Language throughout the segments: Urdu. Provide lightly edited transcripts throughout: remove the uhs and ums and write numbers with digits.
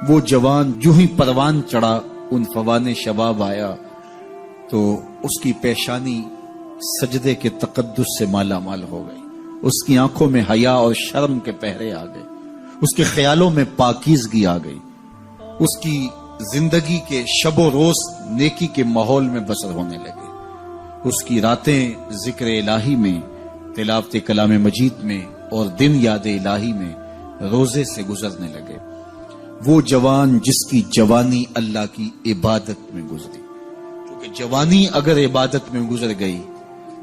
وہ جوان جو ہی پروان چڑھا ان فوان شباب آیا تو اس کی پیشانی سجدے کے تقدس سے مالا مال ہو گئی، اس کی آنکھوں میں حیا اور شرم کے پہرے آ گئے، اس کے خیالوں میں پاکیزگی آ گئی، اس کی زندگی کے شب و روز نیکی کے ماحول میں بسر ہونے لگے، اس کی راتیں ذکر الہی میں، تلاوت کلام مجید میں اور دن یاد الہی میں روزے سے گزرنے لگے۔ وہ جوان جس کی جوانی اللہ کی عبادت میں گزری، کیونکہ جوانی اگر عبادت میں گزر گئی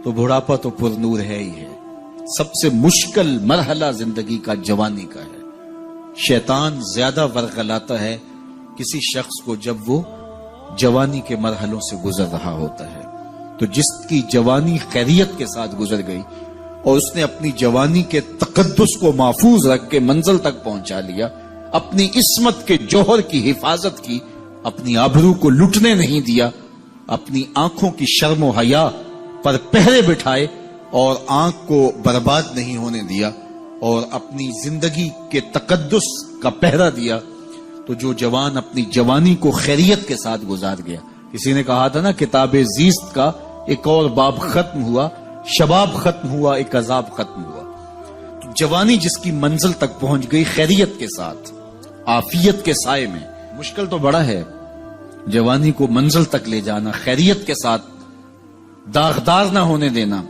تو بڑھاپا تو پر نور ہے ہی ہے۔ سب سے مشکل مرحلہ زندگی کا جوانی کا ہے۔ شیطان زیادہ ورغلاتا ہے کسی شخص کو جب وہ جوانی کے مرحلوں سے گزر رہا ہوتا ہے۔ تو جس کی جوانی خیریت کے ساتھ گزر گئی اور اس نے اپنی جوانی کے تقدس کو محفوظ رکھ کے منزل تک پہنچا لیا، اپنی عصمت کے جوہر کی حفاظت کی، اپنی آبرو کو لٹنے نہیں دیا، اپنی آنکھوں کی شرم و حیا پر پہرے بٹھائے اور آنکھ کو برباد نہیں ہونے دیا اور اپنی زندگی کے تقدس کا پہرا دیا، تو جو جوان اپنی جوانی کو خیریت کے ساتھ گزار گیا۔ کسی نے کہا تھا نا، کتاب زیست کا ایک اور باب ختم ہوا، شباب ختم ہوا، ایک عذاب ختم ہوا۔ تو جوانی جس کی منزل تک پہنچ گئی خیریت کے ساتھ، عافیت کے سائے میں۔ مشکل تو بڑا ہے جوانی کو منزل تک لے جانا، خیریت کے ساتھ، داغدار نہ ہونے دینا،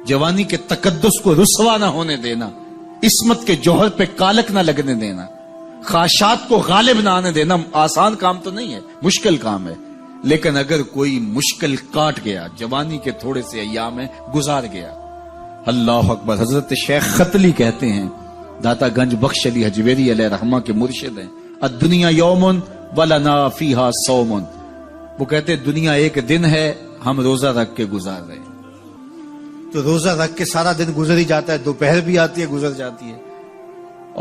جوانی کے تقدس کو رسوا نہ ہونے دینا، عصمت کے جوہر پہ کالک نہ لگنے دینا، خواہشات کو غالب نہ آنے دینا۔ آسان کام تو نہیں ہے، مشکل کام ہے، لیکن اگر کوئی مشکل کاٹ گیا، جوانی کے تھوڑے سے ایام میں گزار گیا۔ اللہ اکبر۔ حضرت شیخ ختلی کہتے ہیں، داتا گنج بخش علی حجویری علیہ رحمہ کے مرشد ہیں، الدنیا یوم ولنا فیہا صوم۔ وہ کہتے ہیں دنیا ایک دن ہے، ہم روزہ رکھ کے گزار رہے ہیں۔ تو روزہ رکھ کے سارا دن گزر ہی جاتا ہے، دوپہر بھی آتی ہے گزر جاتی ہے،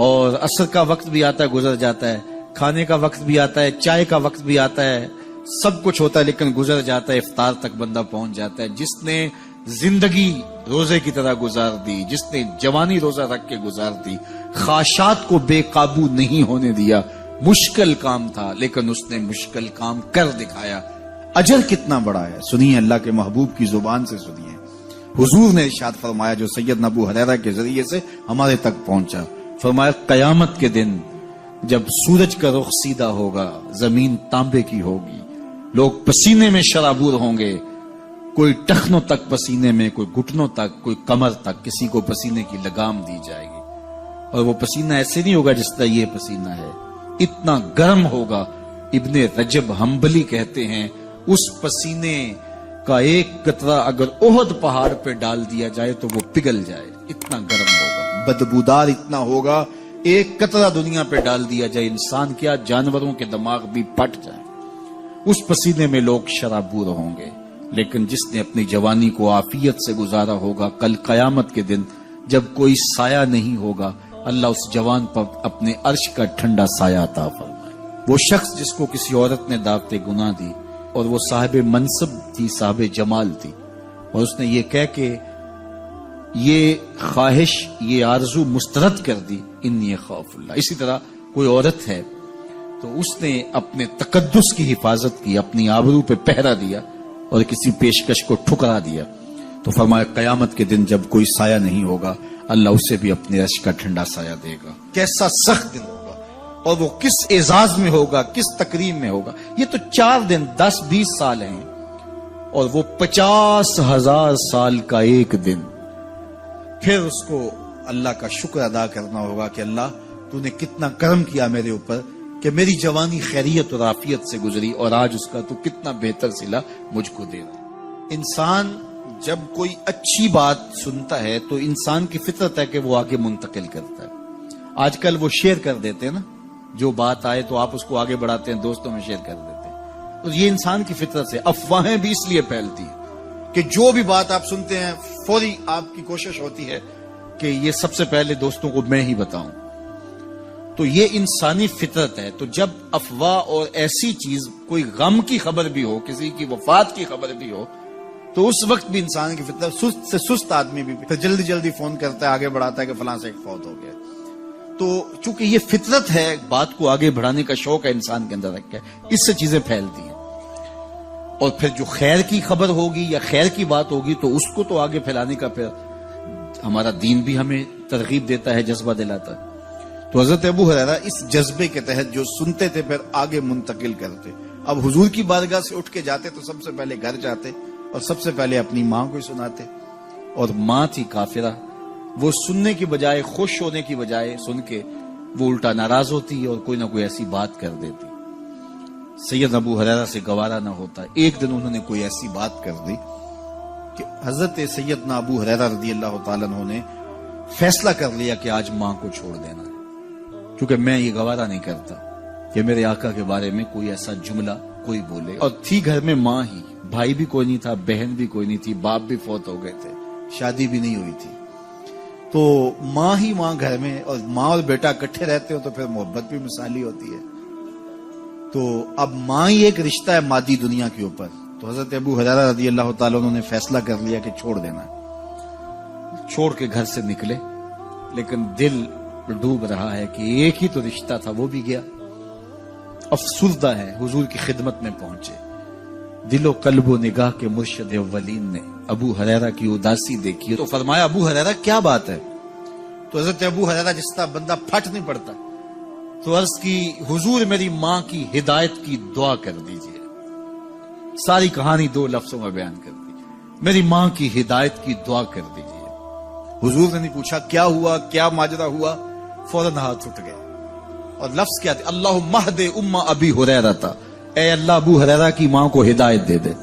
اور عصر کا وقت بھی آتا ہے گزر جاتا ہے، کھانے کا وقت بھی آتا ہے، چائے کا وقت بھی آتا ہے، سب کچھ ہوتا ہے لیکن گزر جاتا ہے، افطار تک بندہ پہنچ جاتا ہے۔ جس نے زندگی روزے کی طرح گزار دی، جس نے جوانی روزہ رکھ کے گزار دی، خواہشات کو بے قابو نہیں ہونے دیا، مشکل کام تھا لیکن اس نے مشکل کام کر دکھایا۔ اجر کتنا بڑا ہے، سنیے اللہ کے محبوب کی زبان سے سنیے۔ حضور نے ارشاد فرمایا جو سیدنا ابو ہریرہ کے ذریعے سے ہمارے تک پہنچا، فرمایا قیامت کے دن جب سورج کا رخ سیدھا ہوگا، زمین تانبے کی ہوگی، لوگ پسینے میں شرابور ہوں گے، کوئی ٹخنوں تک پسینے میں، کوئی گھٹنوں تک، کوئی کمر تک، کسی کو پسینے کی لگام دی جائے گی، اور وہ پسینہ ایسے نہیں ہوگا جس طرح یہ پسینہ ہے، اتنا گرم ہوگا۔ ابن رجب حنبلی کہتے ہیں اس پسینے کا ایک قطرہ اگر احد پہاڑ پہ ڈال دیا جائے تو وہ پگھل جائے، اتنا گرم ہوگا، بدبودار اتنا ہوگا، ایک قطرہ دنیا پہ ڈال دیا جائے، انسان کیا جانوروں کے دماغ بھی پھٹ جائیں، اس پسینے میں لوگ شرابور ہوں گے۔ لیکن جس نے اپنی جوانی کو عافیت سے گزارا ہوگا، کل قیامت کے دن جب کوئی سایہ نہیں ہوگا، اللہ اس جوان پر اپنے عرش کا ٹھنڈا سایہ عطا فرمائے۔ وہ شخص جس کو کسی عورت نے دعوت گناہ دی اور وہ صاحب منصب تھی، صاحب جمال تھی، اور اس نے یہ کہہ کے یہ خواہش، یہ آرزو مسترد کر دی، انی خاف اللہ۔ اسی طرح کوئی عورت ہے تو اس نے اپنے تقدس کی حفاظت کی، اپنی آبرو پہ پہرا دیا اور کسی پیشکش کو ٹھکرا دیا، تو فرمایا قیامت کے دن جب کوئی سایہ نہیں ہوگا، اللہ اسے بھی اپنے عرش کا ٹھنڈا سایہ دے گا۔ کیسا سخت دن ہوگا، اور وہ کس اعزاز میں ہوگا، کس تکریم میں ہوگا۔ یہ تو 4 دن 10-20 سال ہیں، اور وہ 50,000 سال کا ایک دن۔ پھر اس کو اللہ کا شکر ادا کرنا ہوگا کہ اللہ تو نے کتنا کرم کیا میرے اوپر کہ میری جوانی خیریت اور عافیت سے گزری، اور آج اس کا تو کتنا بہتر صلہ مجھ کو دے رہا۔ انسان جب کوئی اچھی بات سنتا ہے تو انسان کی فطرت ہے کہ وہ آگے منتقل کرتا ہے۔ آج کل وہ شیئر کر دیتے ہیں نا، جو بات آئے تو آپ اس کو آگے بڑھاتے ہیں، دوستوں میں شیئر کر دیتے ہیں۔ تو یہ انسان کی فطرت سے افواہیں بھی اس لیے پھیلتی ہیں کہ جو بھی بات آپ سنتے ہیں فوری آپ کی کوشش ہوتی ہے کہ یہ سب سے پہلے دوستوں کو میں ہی بتاؤں۔ تو یہ انسانی فطرت ہے۔ تو جب افواہ اور ایسی چیز، کوئی غم کی خبر بھی ہو، کسی کی وفات کی خبر بھی ہو، تو اس وقت بھی انسان کی فطرت، سست سے سست آدمی بھی پھر جلدی جلدی فون کرتا ہے، آگے بڑھاتا ہے کہ فلاں سے ایک فوت ہو گیا۔ تو چونکہ یہ فطرت ہے، بات کو آگے بڑھانے کا شوق ہے انسان کے اندر رکھا ہے، اس سے چیزیں پھیلتی ہیں، اور پھر جو خیر کی خبر ہوگی یا خیر کی بات ہوگی تو اس کو تو آگے پھیلانے کا پھر ہمارا دین بھی ہمیں ترغیب دیتا ہے، جذبہ دلاتا ہے۔ تو حضرت ابو ہریرہ اس جذبے کے تحت جو سنتے تھے پھر آگے منتقل کرتے۔ اب حضور کی بارگاہ سے اٹھ کے جاتے تو سب سے پہلے گھر جاتے اور سب سے پہلے اپنی ماں کو سناتے، اور ماں تھی کافرہ، وہ سننے کی بجائے، خوش ہونے کی بجائے سن کے وہ الٹا ناراض ہوتی اور کوئی نہ کوئی ایسی بات کر دیتی۔ سید ابو ہریرہ سے گوارا نہ ہوتا، ایک دن انہوں نے کوئی ایسی بات کر دی کہ حضرت سیدنا ابو ہریرہ رضی اللہ تعالیٰ عنہ نے فیصلہ کر لیا کہ آج ماں کو چھوڑ دینا ہے، کیونکہ میں یہ گوارا نہیں کرتا کہ میرے آقا کے بارے میں کوئی ایسا جملہ کوئی بولے۔ اور تھی گھر میں ماں ہی، بھائی بھی کوئی نہیں تھا، بہن بھی کوئی نہیں تھی، باپ بھی فوت ہو گئے تھے، شادی بھی نہیں ہوئی تھی، تو ماں ہی ماں گھر میں، اور ماں اور بیٹا اکٹھے رہتے ہو تو پھر محبت بھی مثالی ہوتی ہے۔ تو اب ماں ہی ایک رشتہ ہے مادی دنیا کے اوپر، تو حضرت ابو ہریرہ رضی اللہ تعالیٰ انہوں نے فیصلہ کر لیا کہ چھوڑ دینا ہے۔ چھوڑ کے گھر سے نکلے، لیکن دل ڈوب رہا ہے کہ ایک ہی تو رشتہ تھا وہ بھی گیا۔ افسردہ ہے، حضور کی خدمت میں پہنچے، دل و قلب و نگاہ کے مرشد اولین نے ابو ہریرہ کی اداسی دیکھی تو فرمایا ابو ہریرہ کیا بات ہے؟ تو حضرت ابو ہریرہ جس طرح بندہ پھٹ نہیں پڑتا، تو عرض کی حضور میری ماں کی ہدایت کی دعا کر دیجئے۔ ساری کہانی 2 لفظوں میں بیان کر دی، میری ماں کی ہدایت کی دعا کر دیجئے۔ حضور نے نہیں پوچھا کیا ہوا، کیا ماجرا ہوا، فوراً ہاتھ اٹھ گئے، اور لفظ کیا تھے؟ اللہم اہد ام ابی ہریرہ تھا، اے اللہ ابو ہریرہ کی ماں کو ہدایت دے دے۔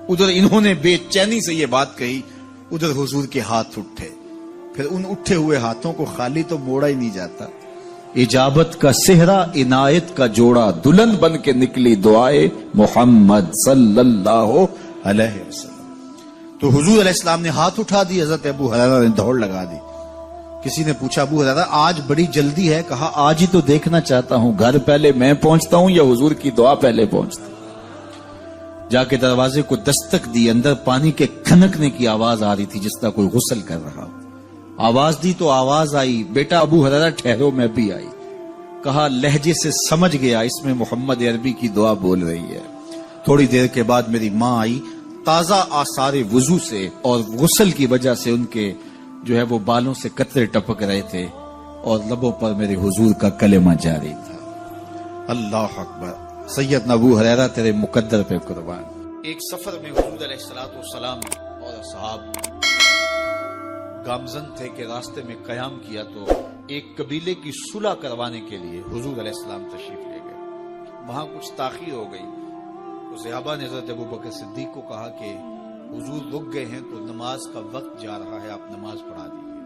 ادھر انہوں نے بے چینی سے یہ بات کہی، ادھر حضور کے ہاتھ اٹھے، پھر ان اٹھے ہوئے ہاتھوں کو خالی تو موڑا ہی نہیں جاتا، اجابت کا صحرا عنایت کا جوڑا، دلہن بن کے نکلی دعائے محمد صلی اللہ علیہ وسلم۔ تو حضور علیہ السلام نے ہاتھ اٹھا دی، حضرت ابو ہریرہ نے دوڑ لگا دی۔ کسی نے پوچھا ابو ہریرہ آج بڑی جلدی ہے؟ کہا آج ہی تو دیکھنا چاہتا ہوں، گھر پہلے میں پہنچتا ہوں یا حضور کی دعا پہلے پہنچتی؟ جا کے دروازے کو دستک دی، اندر پانی کے کھنکنے کی آواز آ رہی تھی جس طرح کوئی غسل کر رہا ہو۔ آواز دی تو آواز آئی، بیٹا ابو ہریرہ ٹھہرو، میں بھی آئی۔ کہا لہجے سے سمجھ گیا اس میں محمد عربی کی دعا بول رہی ہے۔ تھوڑی دیر کے بعد میری ماں آئی، تازہ آثار وضو سے، اور غسل کی وجہ سے ان کے جو ہے وہ بالوں سے قطرے ٹپک رہے تھے، اور لبوں پر میرے حضور کا کلمہ جاری تھا۔ اللہ اکبر، سیدنا ابو ہریرہ تیرے مقدر پہ قربان۔ ایک سفر میں حضور علیہ السلام اور اصحاب گامزن تھے کہ راستے میں قیام کیا تو ایک قبیلے کی صلح کروانے کے لیے حضور علیہ السلام تشریف لے گئے۔ وہاں کچھ تاخیر ہو گئی تو صحابہ نے حضرت ابوبکر صدیق کو کہا کہ حضور رک گئے ہیں تو نماز کا وقت جا رہا ہے، آپ نماز پڑھا دیجیے۔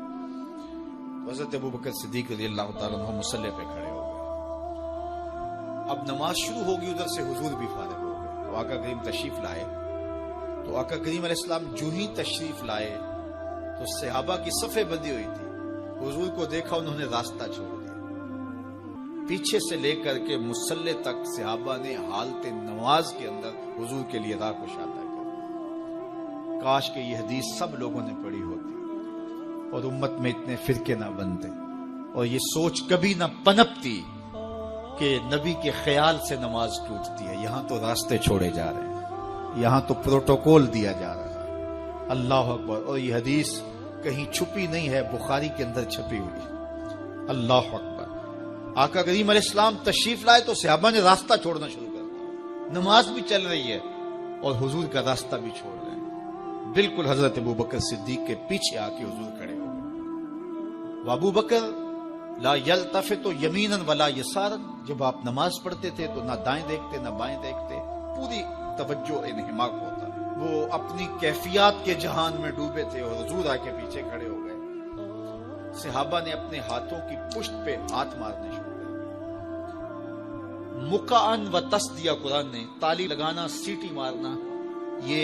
تو حضرت ابوبکر صدیق رضی اللہ تعالیٰ عنہ مصلی پہ کھڑے ہو گئے۔ اب نماز شروع ہوگی، ادھر سے حضور بھی فارغ ہو گئے تو آقا کریم تشریف لائے۔ تو آقا کریم علیہ السلام جو ہی تشریف لائے تو صحابہ کی صفیں بندی ہوئی تھی، حضور کو دیکھا انہوں نے راستہ چھوڑ دیا، پیچھے سے لے کر کے مصلی تک صحابہ نے حالت نماز کے اندر حضور کے لیے راہ کشادہ کر دی۔ کاش کہ یہ حدیث سب لوگوں نے پڑھی ہوتی اور امت میں اتنے فرقے نہ بنتے، اور یہ سوچ کبھی نہ پنپتی کہ نبی کے خیال سے نماز ٹوٹتی ہے۔ یہاں تو راستے چھوڑے جا رہے ہیں، یہاں تو پروٹوکول دیا جا رہا ہے۔ اللہ اکبر، اور یہ حدیث کہیں چھپی نہیں ہے، بخاری کے اندر چھپی ہوئی۔ اللہ اکبر، آقا کریم علیہ السلام تشریف لائے تو صحابہ نے راستہ چھوڑنا شروع کر دیا، نماز بھی چل رہی ہے اور حضور کا راستہ بھی چھوڑ رہے ہیں۔ بالکل حضرت ابوبکر صدیق کے پیچھے آ کے حضور کھڑے ہو گئے۔ ابوبکر لا یلتفت یمینا ولا یسارا، جب آپ نماز پڑھتے تھے تو نہ دائیں دیکھتے نہ بائیں دیکھتے، پوری توجہ انہماک ہوتا، وہ اپنی کیفیات کے جہان میں ڈوبے تھے، اور حضور آ کے پیچھے کھڑے ہو گئے۔ صحابہ نے اپنے ہاتھوں کی پشت پہ ہاتھ مارنے شروع کر دیے۔ مقعن و تصدیہ، قرآن نے تالی لگانا، سیٹی مارنا، یہ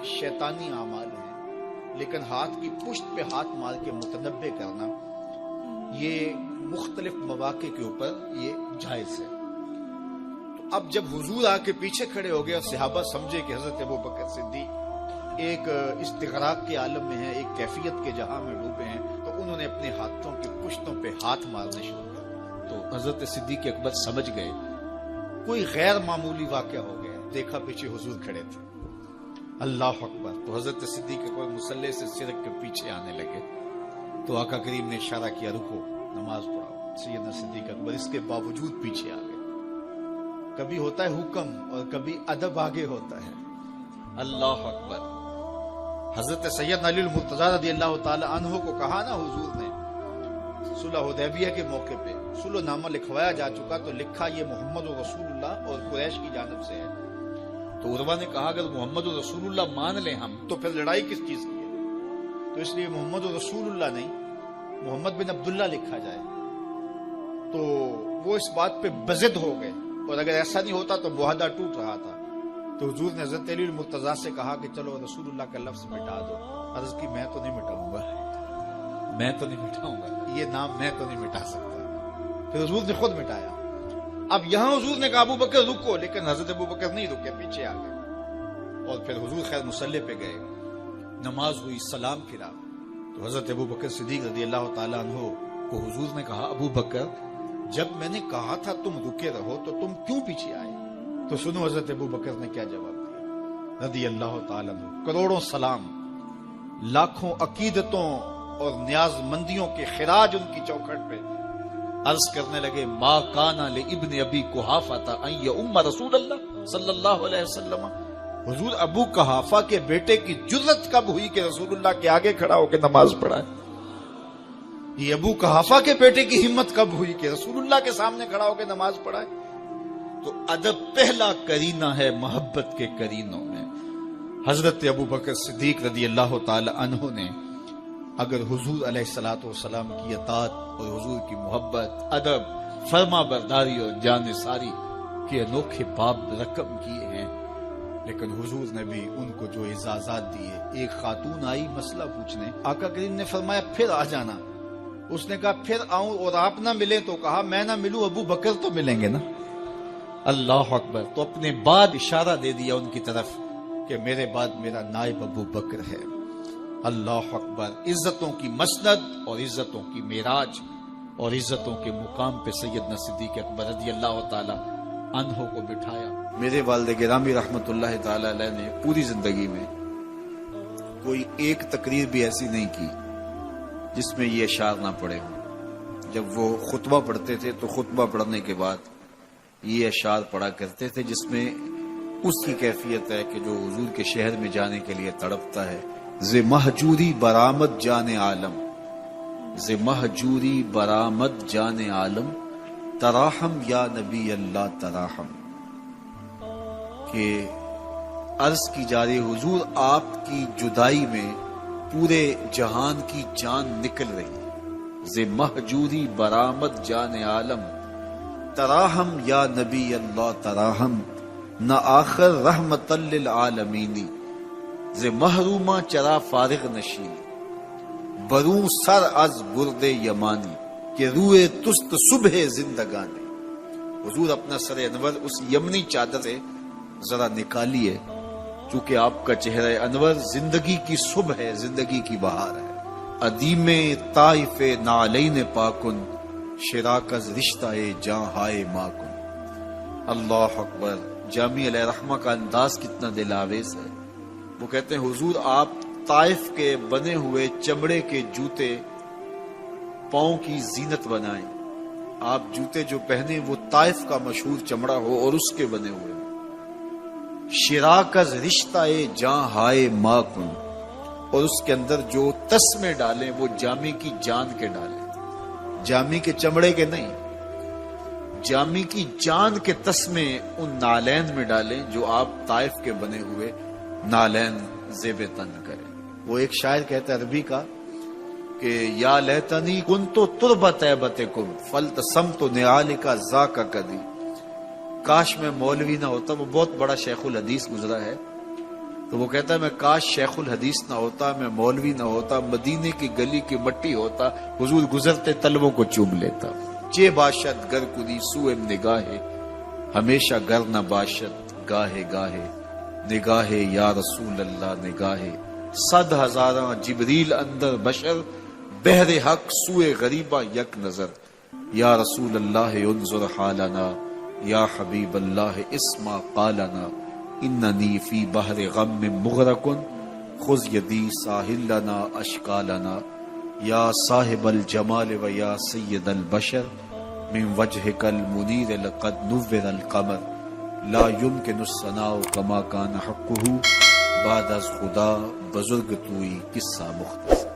شیطانی اعمال ہیں، لیکن ہاتھ کی پشت پہ ہاتھ مار کے متنبع کرنا یہ مختلف مواقع کے اوپر یہ جائز ہے۔ تو اب جب حضور آ کے پیچھے کھڑے ہو گئے اور صحابہ سمجھے کہ حضرت ابوبکر صدیق ایک استغراق کے عالم میں ہیں، ایک کیفیت کے جہاں میں ڈوبے ہیں، تو انہوں نے اپنے ہاتھوں کی پشتوں پہ ہاتھ مارنے شروع کر. تو حضرت صدیق اکبر سمجھ گئے کوئی غیر معمولی واقعہ ہو گیا. دیکھا پیچھے حضور کھڑے تھے. اللہ اکبر. تو حضرت صدیق اکبر مصلی سے سرک کے پیچھے آنے لگے. تو آقا کریم نے اشارہ کیا رکو نماز پڑھاؤ. سیدنا صدیق اکبر اس کے باوجود پیچھے آ گئے. کبھی ہوتا ہے حکم اور کبھی ادب آگے ہوتا ہے. اللہ اکبر. حضرت سیدنا علی المرتضی رضی اللہ تعالی عنہ کو کہا نا حضور نے صلح حدیبیہ کے موقع پہ صلح نامہ لکھوایا جا چکا تو لکھا یہ محمد رسول اللہ اور قریش کی جانب سے ہے. تو عروہ نے کہا اگر محمد رسول اللہ مان لیں ہم تو پھر لڑائی کس چیز کی ہے. تو اس لیے محمد رسول اللہ نہیں محمد بن عبداللہ لکھا جائے. تو وہ اس بات پہ بضد ہو گئے اور اگر ایسا نہیں ہوتا تو معاہدہ ٹوٹ رہا تھا. تو حضور نے حضرت علی المرتضی سے کہا کہ چلو رسول اللہ کا لفظ مٹا دو. عرض کی میں تو نہیں مٹاؤں گا یہ نام میں تو نہیں مٹا سکتا. پھر حضور نے خود مٹایا. اب یہاں حضور نے کہا ابو بکر رکو لیکن حضرت ابو بکر نہیں رکے پیچھے آ گئے. اور پھر حضور خیر مصلی پہ گئے. نماز ہوئی سلام پھرا. تو حضرت ابو بکر صدیق رضی اللہ تعالیٰ عنہ کو حضور نے کہا ابو بکر جب میں نے کہا تھا تم رکے رہو تو تم کیوں پیچھے آئے. تو سنو حضرت ابو بکر نے کیا جواب دیا رضی اللہ تعالیٰ عنہ. کروڑوں سلام لاکھوں عقیدتوں اور نیاز مندیوں کے خراج ان کی چوکھٹ پہ عرض کرنے لگے ما کانا لابن ابی قحافہ ان یؤم رسول اللہ صلی اللہ علیہ وسلم. حضور ابو قحافہ کے بیٹے کی جرت کب ہوئی کہ رسول اللہ کے آگے کھڑا ہو کے نماز پڑھائے. یہ ابو قحافہ کے بیٹے کی ہمت کب ہوئی کہ رسول اللہ کے سامنے کھڑا ہو کے نماز پڑھائے. تو ادب پہلا کرینہ ہے محبت کے کرینوں میں. حضرت ابو بکر صدیق رضی اللہ تعالی عنہ نے اگر حضور علیہ الصلوۃ والسلام کی اطاعت اور حضور کی محبت ادب فرما برداری اور جانثاری کے انوکھے باب رقم کیے ہیں لیکن حضور نے بھی ان کو جو اعزازات دیے. ایک خاتون آئی مسئلہ پوچھنے. آقا کریم نے فرمایا پھر آ جانا. اس نے کہا پھر آؤں اور آپ نہ ملیں تو کہا میں نہ ملوں ابو بکر تو ملیں گے نا. اللہ اکبر. تو اپنے بعد اشارہ دے دیا ان کی طرف کہ میرے بعد میرا نائب ابو بکر ہے. اللہ اکبر. عزتوں کی مسند اور عزتوں کی معراج اور عزتوں کے مقام پہ سیدنا صدیق اکبر رضی اللہ تعالی عنہ کو بٹھایا. میرے والد گرامی رحمت اللہ تعالی علیہ نے پوری زندگی میں کوئی ایک تقریر بھی ایسی نہیں کی جس میں یہ اشعار نہ پڑے ہوں. جب وہ خطبہ پڑھتے تھے تو خطبہ پڑھنے کے بعد یہ اشعار پڑھا کرتے تھے جس میں اس کی کیفیت ہے کہ جو حضور کے شہر میں جانے کے لیے تڑپتا ہے. ز مہجوری برآمد جان عالم ز مہجوری برآمد جان عالم تراہم یا نبی اللہ تراہم. کہ عرض کی جا رہی حضور آپ کی جدائی میں پورے جہان کی جان نکل رہی ہے. ز مہجوری برآمد جان عالم تراہم یا نبی اللہ تراہم نہ آخر رحمت للعالمین. ز محرومہ چرا فارغ نشین بروں سر از برد یمانی کہ روئے تست صبح زندگانی. حضور اپنا سر انور اس یمنی چادر سے ذرا نکالیے چونکہ آپ کا چہرہ انور زندگی کی صبح ہے زندگی کی بہار ہے. ادیم طائف نعلین پاکن شراکز رشتہ جاں ہائے ماکن. اللہ اکبر. جامع علیہ رحمہ کا انداز کتنا دل آویز ہے. وہ کہتے ہیں حضور آپ طائف کے بنے ہوئے چمڑے کے جوتے پاؤں کی زینت بنائیں. آپ جوتے جو پہنے وہ طائف کا مشہور چمڑا ہو اور اس کے بنے ہوئے. شراکز رشتہ جاں ہائے ماکن اور اس کے اندر جو تسمے ڈالیں وہ جامی کی جان کے ڈالیں. جامی کے چمڑے کے نہیں جامی کی جان کے تسمے ان نالین میں ڈالیں جو آپ طائف کے بنے ہوئے نالین زیب تن کریں. وہ ایک شاعر کہتا ہے عربی کا کہ یا لیتنی کنت تربت ایبتکم فلتسمت نعالک ذاک کدی. کاش میں مولوی نہ ہوتا. وہ بہت بڑا شیخ الحدیث گزرا ہے تو وہ کہتا ہے میں کاش شیخ الحدیث نہ ہوتا میں مولوی نہ ہوتا مدینے کی گلی کی مٹی ہوتا حضور گزرتے تلووں کو چوم لیتا. چے باشد گر کنی سوئے نگاہے ہمیشہ گر نہ باشد گاہے گاہے نگاہے یا رسول اللہ نگاہے. 100,000 جبریل اندر بشر بہر حق سوئے غریبہ یک نظر، یا رسول اللہ انظر حالنا، یا حبیب اللہ اسما قالنا، اننی فی بحر غم مغرق خذ یدی ساحل لنا اشکالنا، یا صاحب الجمال و یا سید البشر من وجهک المنیر لقد نور القمر، لا يمکن الثناء کما کان حقہ بعد از خدا بزرگ توئی قصہ مختصر۔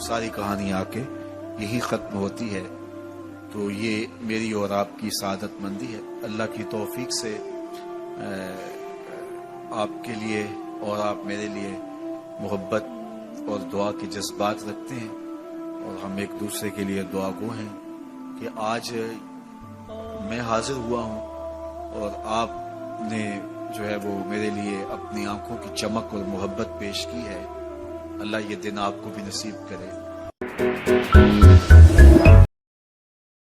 ساری کہانی آ کے یہی ختم ہوتی ہے، تو یہ میری اور آپ کی سعادت مندی ہے۔ اللہ کی توفیق سے آپ کے لیے اور آپ میرے لیے محبت اور دعا کے جذبات رکھتے ہیں، اور ہم ایک دوسرے کے لیے دعا گو ہیں کہ آج میں حاضر ہوا ہوں اور آپ نے جو ہے وہ میرے لیے اپنی آنکھوں کی چمک اور محبت پیش کی ہے۔ اللہ یہ دن آپ کو بھی نصیب کرے۔